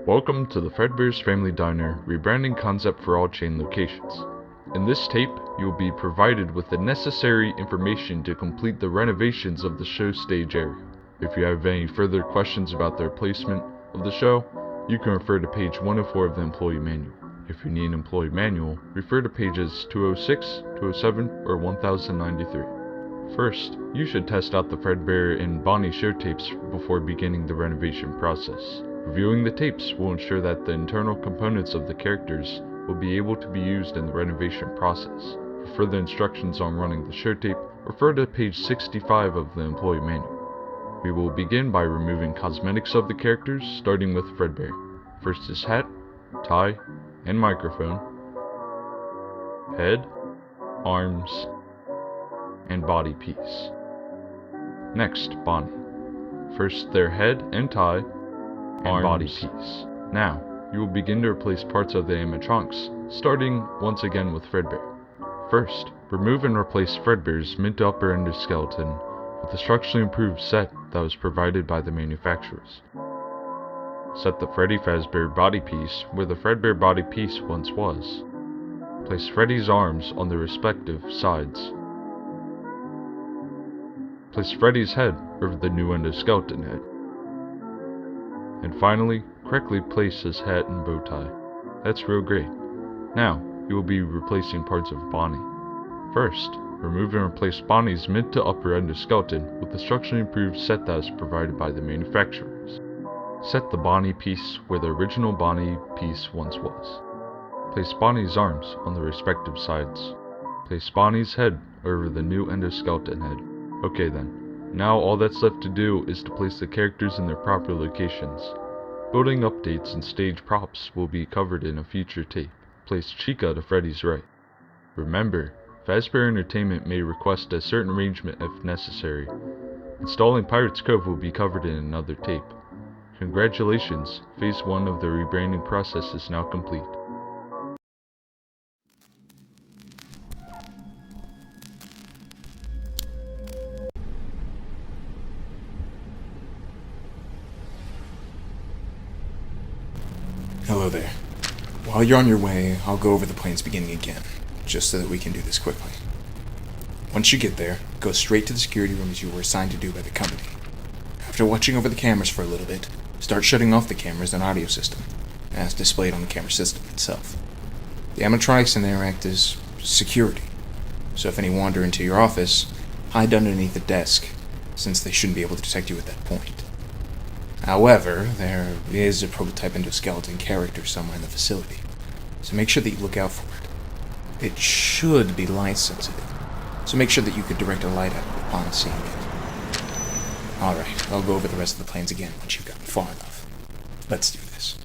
Welcome to the Fredbear's Family Diner rebranding concept for all chain locations. In this tape, you will be provided with the necessary information to complete the renovations of the show stage area. If you have any further questions about the replacement of the show, you can refer to page 104 of the employee manual. If you need an employee manual, refer to pages 206, 207, or 1093. First, you should test out the Fredbear and Bonnie show tapes before beginning the renovation process. Reviewing the tapes will ensure that the internal components of the characters will be able to be used in the renovation process. For further instructions on running the show tape, refer to page 65 of the employee manual. We will begin by removing cosmetics of the characters, starting with Fredbear. First is hat, tie, and microphone, head, arms, and body piece. Next, Bonnie. First their head and tie, and body piece. Now, you will begin to replace parts of the animatronics, starting once again with Fredbear. First, remove and replace Fredbear's mid to upper endoskeleton with a structurally improved set that was provided by the manufacturers. Set the Freddy Fazbear body piece where the Fredbear body piece once was. Place Freddy's arms on their respective sides. Place Freddy's head over the new endoskeleton head. And finally, correctly place his hat and bow tie. That's real great. Now, you will be replacing parts of Bonnie. First, remove and replace Bonnie's mid to upper endoskeleton with the structurally improved set that was provided by the manufacturers. Set the Bonnie piece where the original Bonnie piece once was. Place Bonnie's arms on the respective sides. Place Bonnie's head over the new endoskeleton head. Okay then. Now all that's left to do is to place the characters in their proper locations. Building updates and stage props will be covered in a future tape. Place Chica to Freddy's right. Remember, Fazbear Entertainment may request a certain arrangement if necessary. Installing Pirate's Cove will be covered in another tape. Congratulations, phase 1 of the rebranding process is now complete. Hello there. While you're on your way, I'll go over the plans beginning again, just so that we can do this quickly. Once you get there, go straight to the security room as you were assigned to do by the company. After watching over the cameras for a little bit, start shutting off the cameras and audio system, as displayed on the camera system itself. The animatronics in there act as security, so if any wander into your office, hide underneath the desk, since they shouldn't be able to detect you at that point. However, there is a prototype endoskeleton character somewhere in the facility, so make sure that you look out for it. It should be light sensitive, so make sure that you could direct a light at it upon seeing it. Alright, I'll go over the rest of the plans again once you've gotten far enough. Let's do this.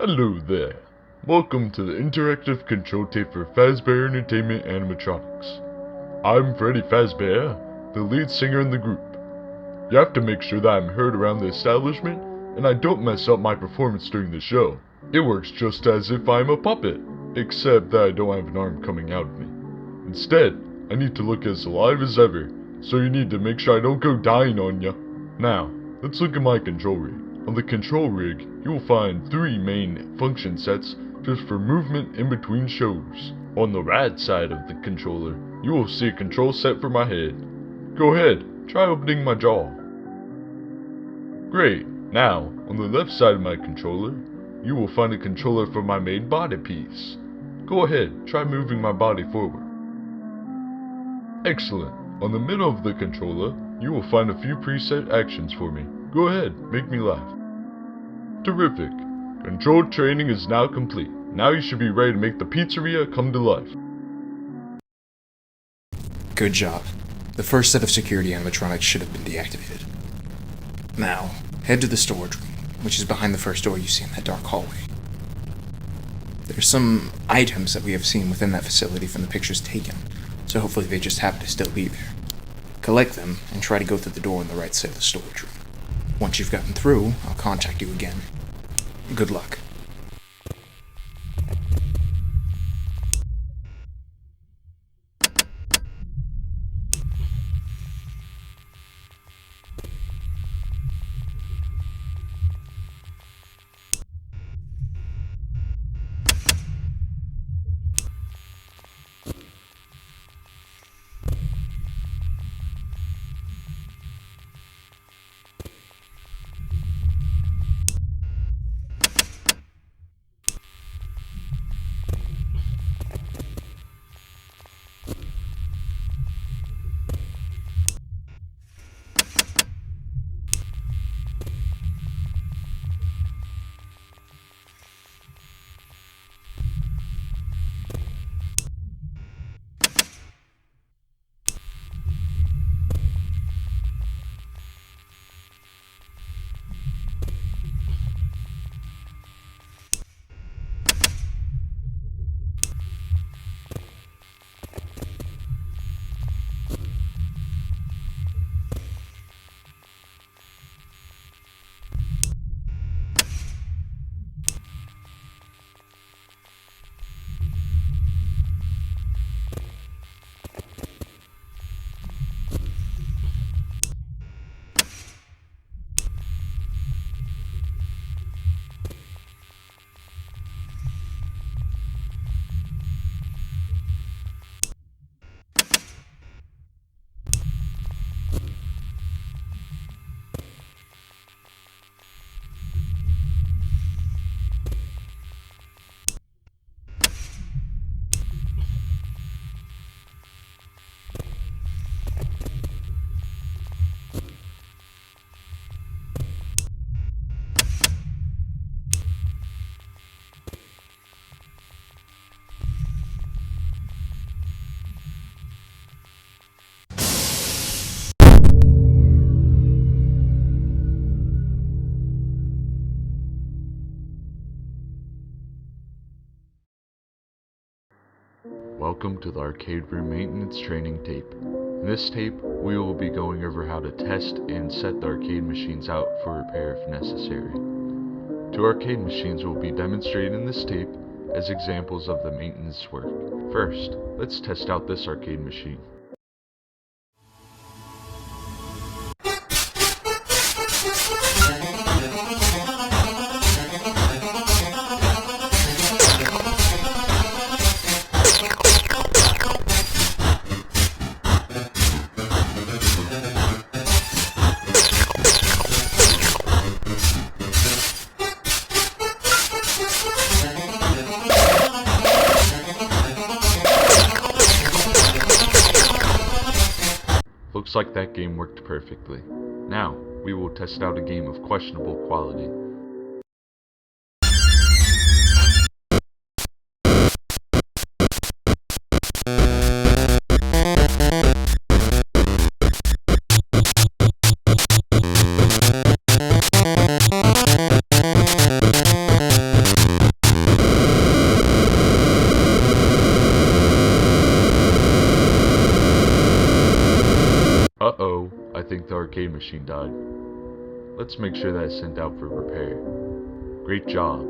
Hello there. Welcome to the interactive control tape for Fredbear Entertainment Animatronics. I'm Freddy Fazbear, the lead singer in the group. You have to make sure that I'm heard around the establishment and I don't mess up my performance during the show. It works just as if I'm a puppet, except that I don't have an arm coming out of me. Instead, I need to look as alive as ever, so you need to make sure I don't go dying on ya. Now, let's look at my control rig. On the control rig, you will find 3 main function sets just for movement in between shows. On the right side of the controller, you will see a control set for my head. Go ahead, try opening my jaw. Great. Now, on the left side of my controller, you will find a controller for my main body piece. Go ahead, try moving my body forward. Excellent. On the middle of the controller, you will find a few preset actions for me. Go ahead, make me laugh. Terrific. Control training is now complete. Now you should be ready to make the pizzeria come to life. Good job. The first set of security animatronics should have been deactivated. Now, head to the storage room, which is behind the first door you see in that dark hallway. There's some items that we have seen within that facility from the pictures taken, so hopefully they just happen to still be there. Collect them and try to go through the door on the right side of the storage room. Once you've gotten through, I'll contact you again. Good luck. Welcome to the arcade room maintenance training tape. In this tape, we will be going over how to test and set the arcade machines out for repair if necessary. 2 arcade machines will be demonstrated in this tape as examples of the maintenance work. First, let's test out this arcade machine. Looks like that game worked perfectly. Now, we will test out a game of questionable quality. Uh-oh, I think the arcade machine died. Let's make sure that it's sent out for repair. Great job.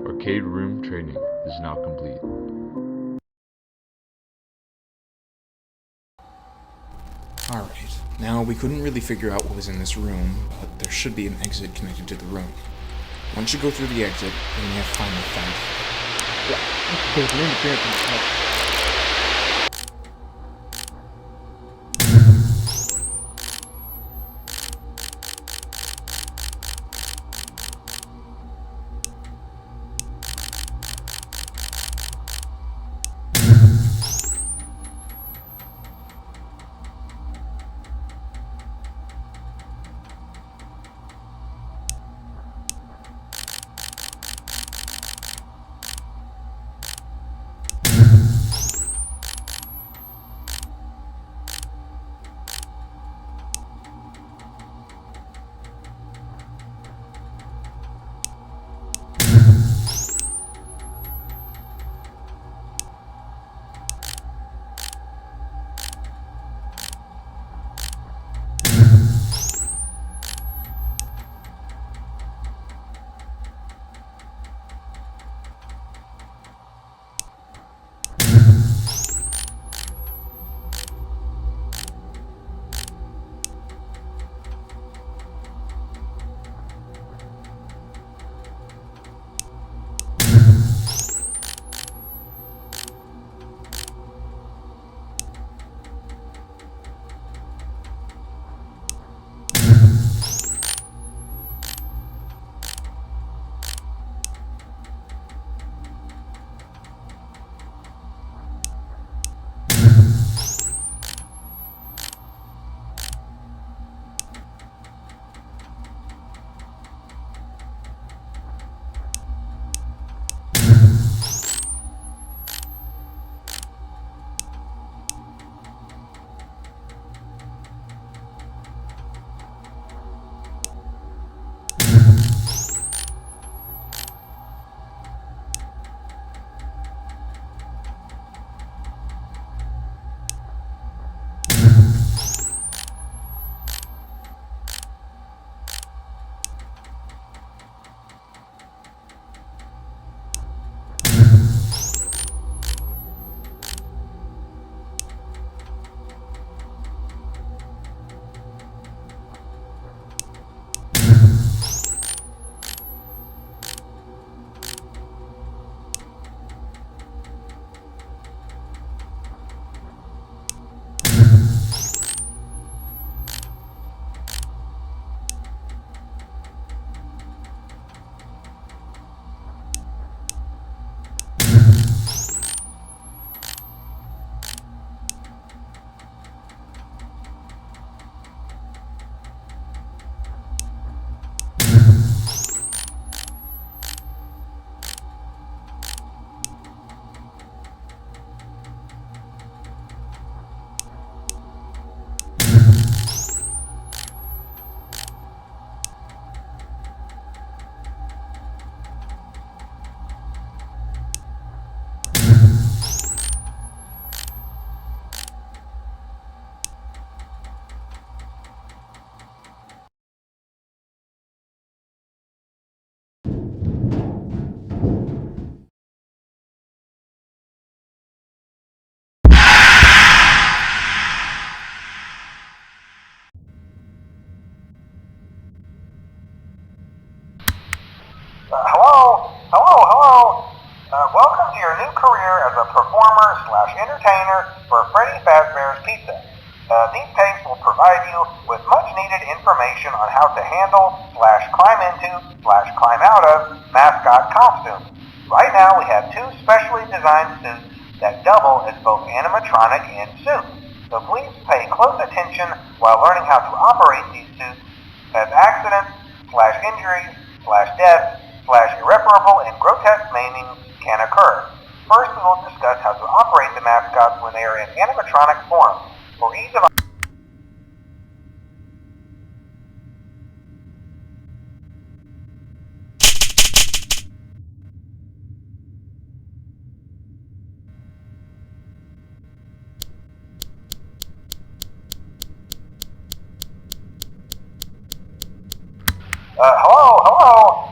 Arcade room training is now complete. Alright, now we couldn't really figure out what was in this room, but there should be an exit connected to the room. Once you go through the exit, you may have finally found it. There's an interference in the smoke. Hello. Welcome to your new career as a performer/entertainer for Fredbear's Pizza. These tapes will provide you with much needed information on how to handle/climb into/climb out of mascot costumes. Right now we have two specially designed suits that double as both animatronic and suit. So please pay close attention while learning how to operate these suits, as accidents/injuries/death/irreparable and grotesque maiming can occur. First, we will discuss how to operate the mascots when they are in animatronic form. For ease of Hello.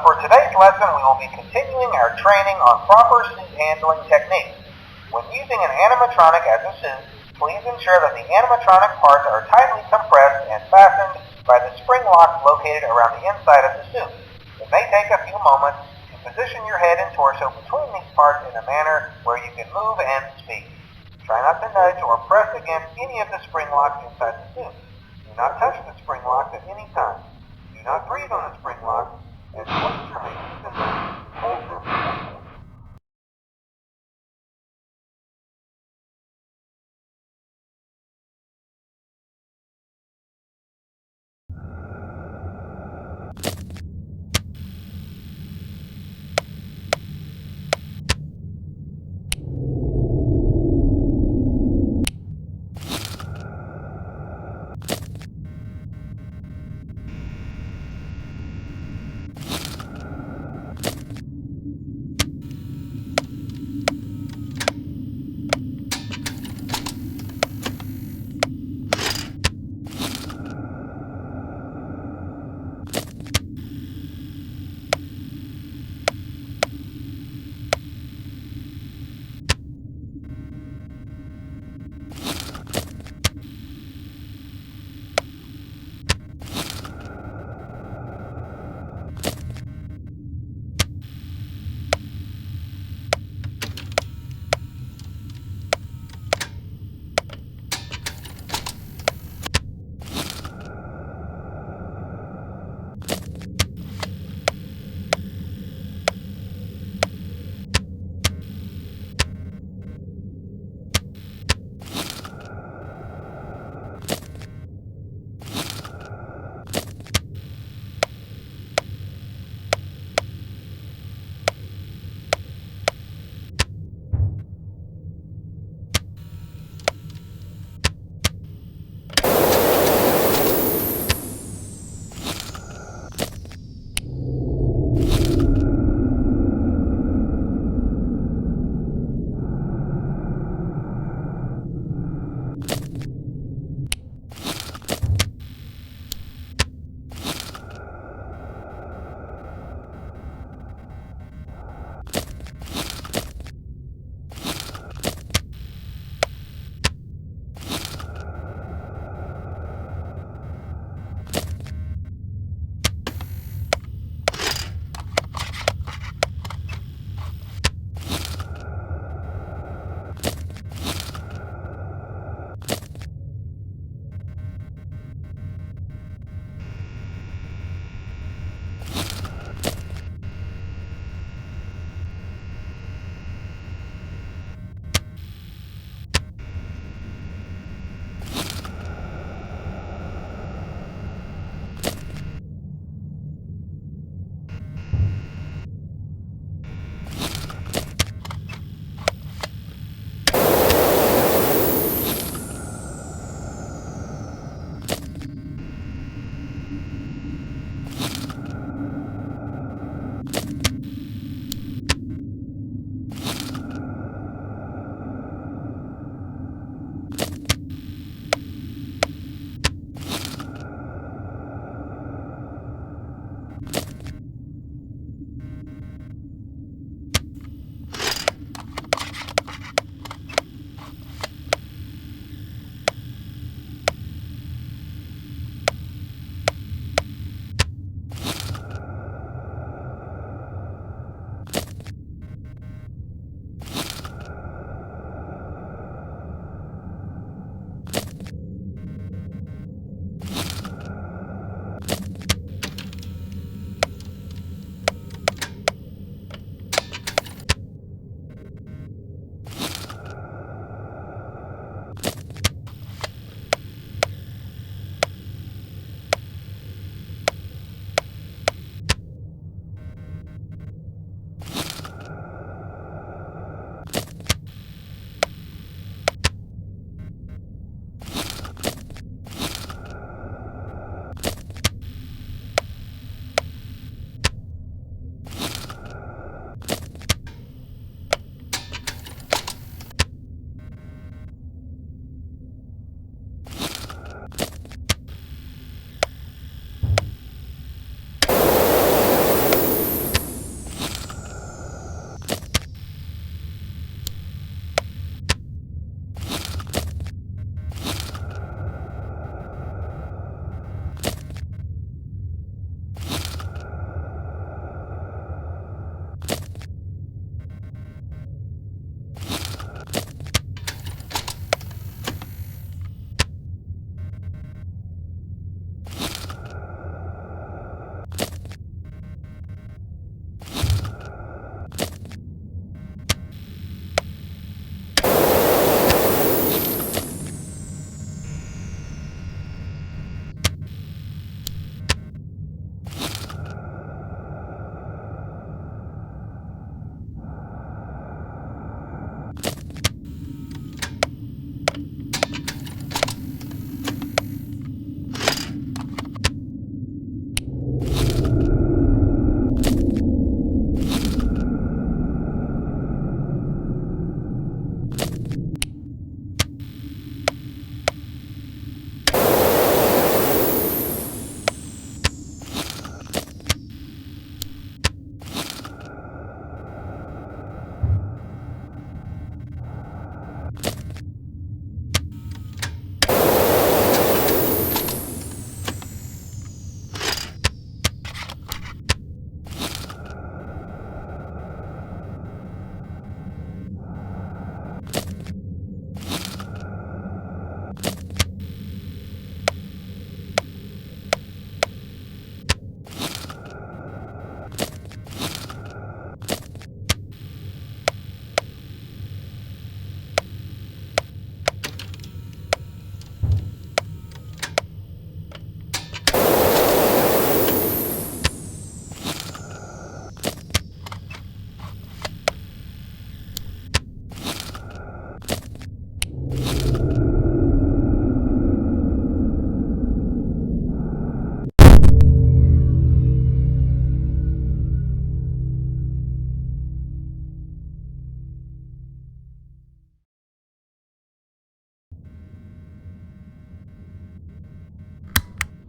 For today's lesson, we will be continuing our training on proper suit handling techniques. When using an animatronic as a suit, please ensure that the animatronic parts are tightly compressed and fastened by the spring locks located around the inside of the suit. It may take a few moments to position your head and torso between these parts in a manner where you can move and speak. Try not to nudge or press against any of the spring locks inside the suit. Do not touch the spring locks at any time. Do not breathe on the spring locks, and place your hands in them. Hold them tightly.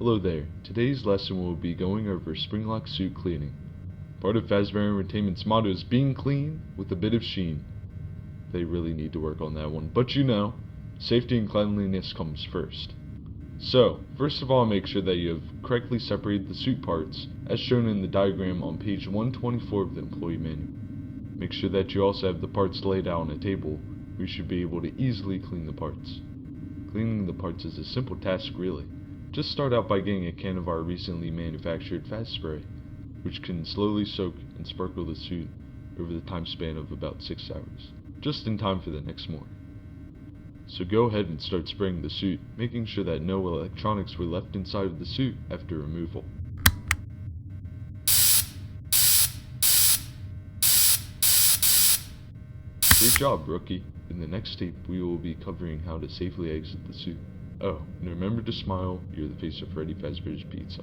Hello there. Today's lesson will be going over springlock suit cleaning. Part of Fazbear Entertainment's motto is being clean with a bit of sheen. They really need to work on that one, but you know, safety and cleanliness comes first. So, first of all, make sure that you have correctly separated the suit parts, as shown in the diagram on page 124 of the employee manual. Make sure that you also have the parts laid out on a table, where you should be able to easily clean the parts. Cleaning the parts is a simple task, really. Just start out by getting a can of our recently manufactured fast spray, which can slowly soak and sparkle the suit over the time span of about 6 hours, just in time for the next morning. So go ahead and start spraying the suit, making sure that no electronics were left inside of the suit after removal. Great job, rookie. In the next tape, we will be covering how to safely exit the suit. Oh, and remember to smile, you're the face of Freddy Fazbear's Pizza.